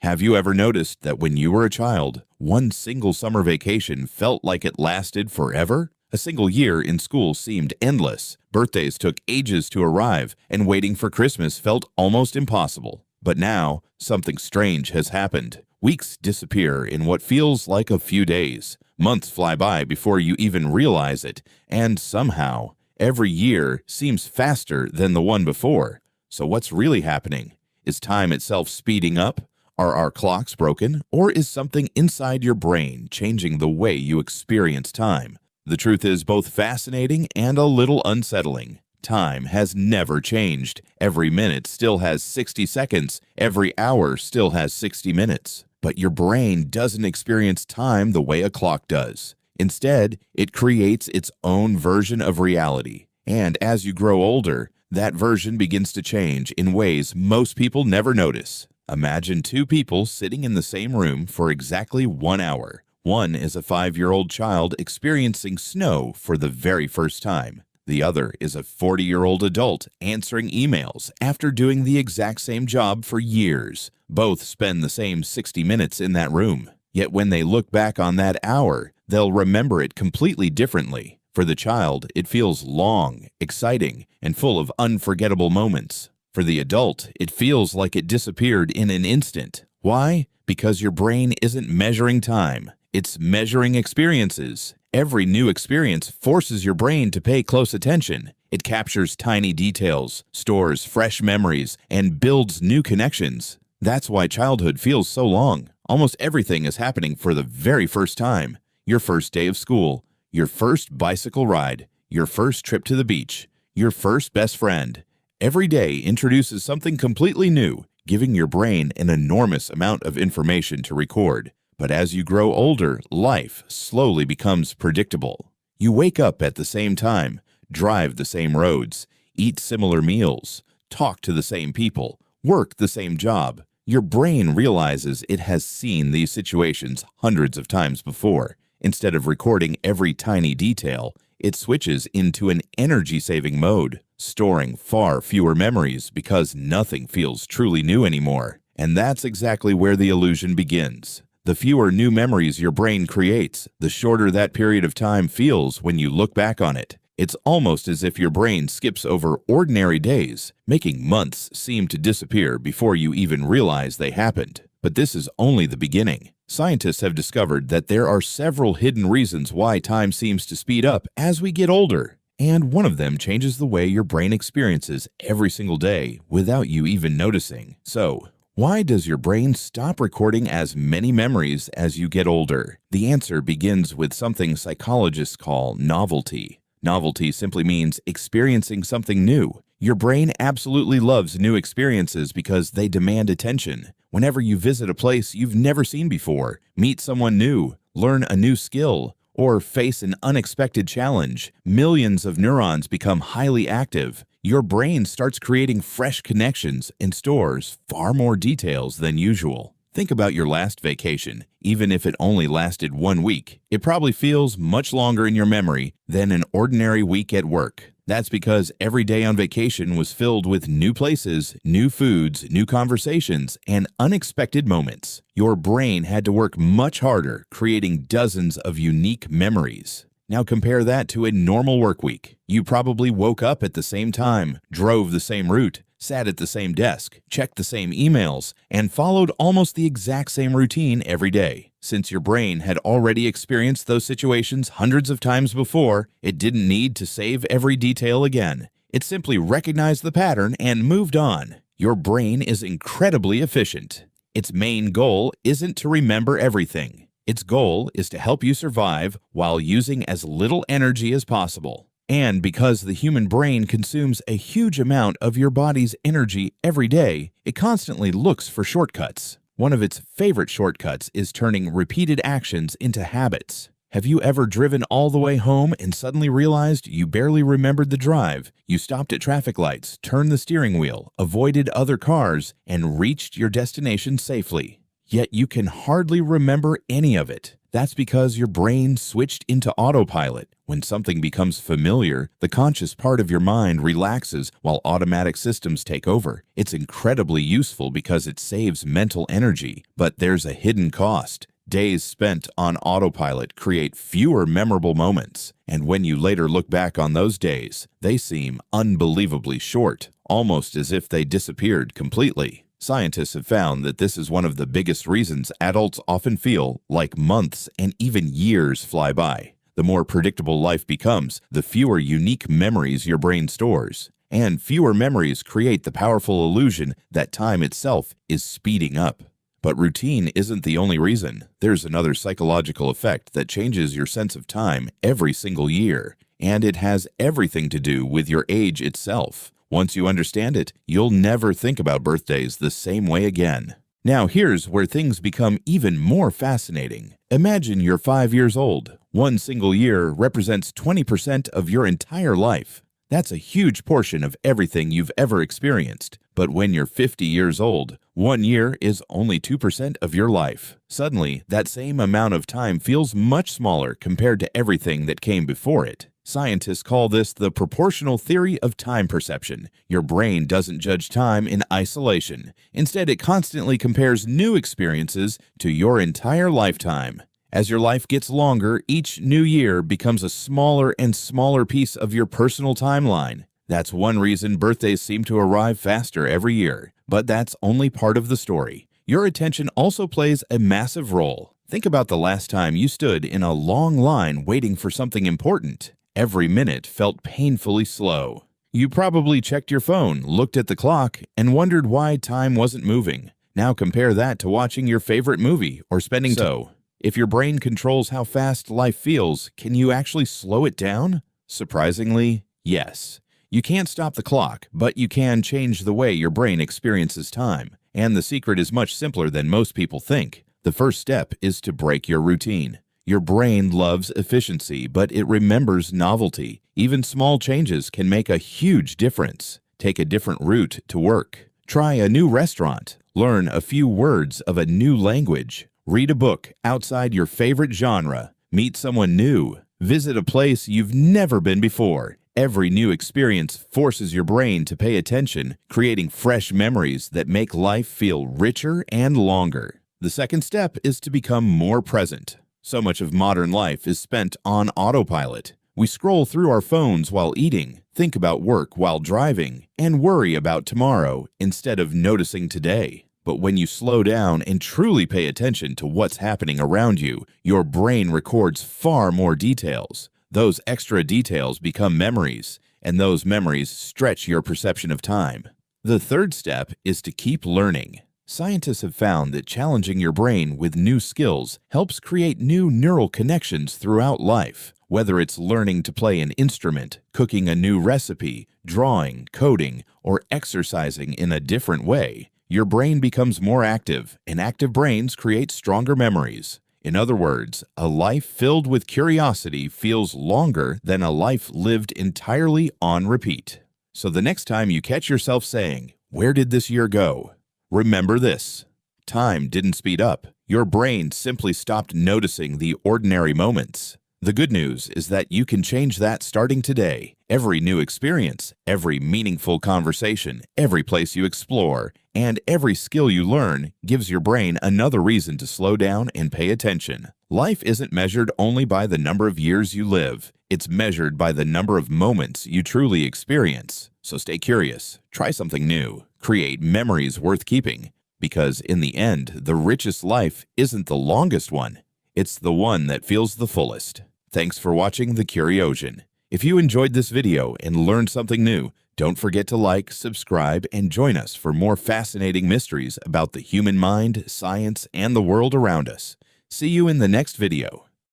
Have you ever noticed that when you were a child, one single summer vacation felt like it lasted forever? A single year in school seemed endless. Birthdays took ages to arrive, and waiting for Christmas felt almost impossible. But now, something strange has happened. Weeks disappear in what feels like a few days. Months fly by before you even realize it, and somehow, every year seems faster than the one before. So what's really happening? Is time itself speeding up? Are our clocks broken? Or is something inside your brain changing the way you experience time? The truth is both fascinating and a little unsettling. Time has never changed. Every minute still has 60 seconds. Every hour still has 60 minutes. But your brain doesn't experience time the way a clock does. Instead, it creates its own version of reality. And as you grow older, that version begins to change in ways most people never notice. Imagine two people sitting in the same room for exactly 1 hour. One is a 5-year-old child experiencing snow for the very first time. The other is a 40-year-old adult answering emails after doing the exact same job for years. Both spend the same 60 minutes in that room. Yet when they look back on that hour, they'll remember it completely differently. For the child, it feels long, exciting, and full of unforgettable moments. For the adult, it feels like it disappeared in an instant. Why? Because your brain isn't measuring time. It's measuring experiences. Every new experience forces your brain to pay close attention. It captures tiny details, stores fresh memories, and builds new connections. That's why childhood feels so long. Almost everything is happening for the very first time. Your first day of school, your first bicycle ride, your first trip to the beach, your first best friend. Every day introduces something completely new, giving your brain an enormous amount of information to record. But as you grow older, life slowly becomes predictable. You wake up at the same time, drive the same roads, eat similar meals, talk to the same people, work the same job. Your brain realizes it has seen these situations hundreds of times before. Instead of recording every tiny detail, it switches into an energy-saving mode, storing far fewer memories because nothing feels truly new anymore. And that's exactly where the illusion begins. The fewer new memories your brain creates, the shorter that period of time feels when you look back on it. It's almost as if your brain skips over ordinary days, making months seem to disappear before you even realize they happened. But this is only the beginning. Scientists have discovered that there are several hidden reasons why time seems to speed up as we get older. And one of them changes the way your brain experiences every single day without you even noticing. So, why does your brain stop recording as many memories as you get older? The answer begins with something psychologists call novelty. Novelty simply means experiencing something new. Your brain absolutely loves new experiences because they demand attention. Whenever you visit a place you've never seen before, meet someone new, learn a new skill, or face an unexpected challenge, millions of neurons become highly active. Your brain starts creating fresh connections and stores far more details than usual. Think about your last vacation. Even if it only lasted 1 week, it probably feels much longer in your memory than an ordinary week at work. That's because every day on vacation was filled with new places, new foods, new conversations, and unexpected moments. Your brain had to work much harder, creating dozens of unique memories. Now compare that to a normal work week. You probably woke up at the same time, drove the same route, sat at the same desk, checked the same emails, and followed almost the exact same routine every day. Since your brain had already experienced those situations hundreds of times before, it didn't need to save every detail again. It simply recognized the pattern and moved on. Your brain is incredibly efficient. Its main goal isn't to remember everything. Its goal is to help you survive while using as little energy as possible. And because the human brain consumes a huge amount of your body's energy every day, it constantly looks for shortcuts. One of its favorite shortcuts is turning repeated actions into habits. Have you ever driven all the way home and suddenly realized you barely remembered the drive? You stopped at traffic lights, turned the steering wheel, avoided other cars, and reached your destination safely. Yet you can hardly remember any of it. That's because your brain switched into autopilot. When something becomes familiar, the conscious part of your mind relaxes while automatic systems take over. It's incredibly useful because it saves mental energy, but there's a hidden cost. Days spent on autopilot create fewer memorable moments, and when you later look back on those days, they seem unbelievably short, almost as if they disappeared completely. Scientists have found that this is one of the biggest reasons adults often feel like months and even years fly by. The more predictable life becomes, the fewer unique memories your brain stores. And fewer memories create the powerful illusion that time itself is speeding up. But routine isn't the only reason. There's another psychological effect that changes your sense of time every single year, and it has everything to do with your age itself. Once you understand it, you'll never think about birthdays the same way again. Now here's where things become even more fascinating. Imagine you're 5 years old. One single year represents 20% of your entire life. That's a huge portion of everything you've ever experienced. But when you're 50 years old, 1 year is only 2% of your life. Suddenly, that same amount of time feels much smaller compared to everything that came before it. Scientists call this the proportional theory of time perception. Your brain doesn't judge time in isolation. Instead, it constantly compares new experiences to your entire lifetime. As your life gets longer, each new year becomes a smaller and smaller piece of your personal timeline. That's one reason birthdays seem to arrive faster every year. But that's only part of the story. Your attention also plays a massive role. Think about the last time you stood in a long line waiting for something important. Every minute felt painfully slow. You probably checked your phone, looked at the clock, and wondered why time wasn't moving. Now compare that to watching your favorite movie or spending time. If your brain controls how fast life feels, can you actually slow it down? Surprisingly, yes. You can't stop the clock, but you can change the way your brain experiences time. And the secret is much simpler than most people think. The first step is to break your routine. Your brain loves efficiency, but it remembers novelty. Even small changes can make a huge difference. Take a different route to work. Try a new restaurant. Learn a few words of a new language. Read a book outside your favorite genre. Meet someone new. Visit a place you've never been before. Every new experience forces your brain to pay attention, creating fresh memories that make life feel richer and longer. The second step is to become more present. So much of modern life is spent on autopilot. We scroll through our phones while eating, think about work while driving, and worry about tomorrow instead of noticing today. But when you slow down and truly pay attention to what's happening around you, your brain records far more details. Those extra details become memories, and those memories stretch your perception of time. The third step is to keep learning. Scientists have found that challenging your brain with new skills helps create new neural connections throughout life. Whether it's learning to play an instrument, cooking a new recipe, drawing, coding, or exercising in a different way, your brain becomes more active, and active brains create stronger memories. In other words, a life filled with curiosity feels longer than a life lived entirely on repeat. So the next time you catch yourself saying, "Where did this year go?" remember this: time didn't speed up. Your brain simply stopped noticing the ordinary moments. The good news is that you can change that starting today. Every new experience, every meaningful conversation, every place you explore, and every skill you learn gives your brain another reason to slow down and pay attention. Life isn't measured only by the number of years you live. It's measured by the number of moments you truly experience. So stay curious, try something new, create memories worth keeping, because in the end, the richest life isn't the longest one. It's the one that feels the fullest. Thanks for watching The Curiosion. If you enjoyed this video and learned something new, don't forget to like, subscribe, and join us for more fascinating mysteries about the human mind, science, and the world around us. See you in the next video.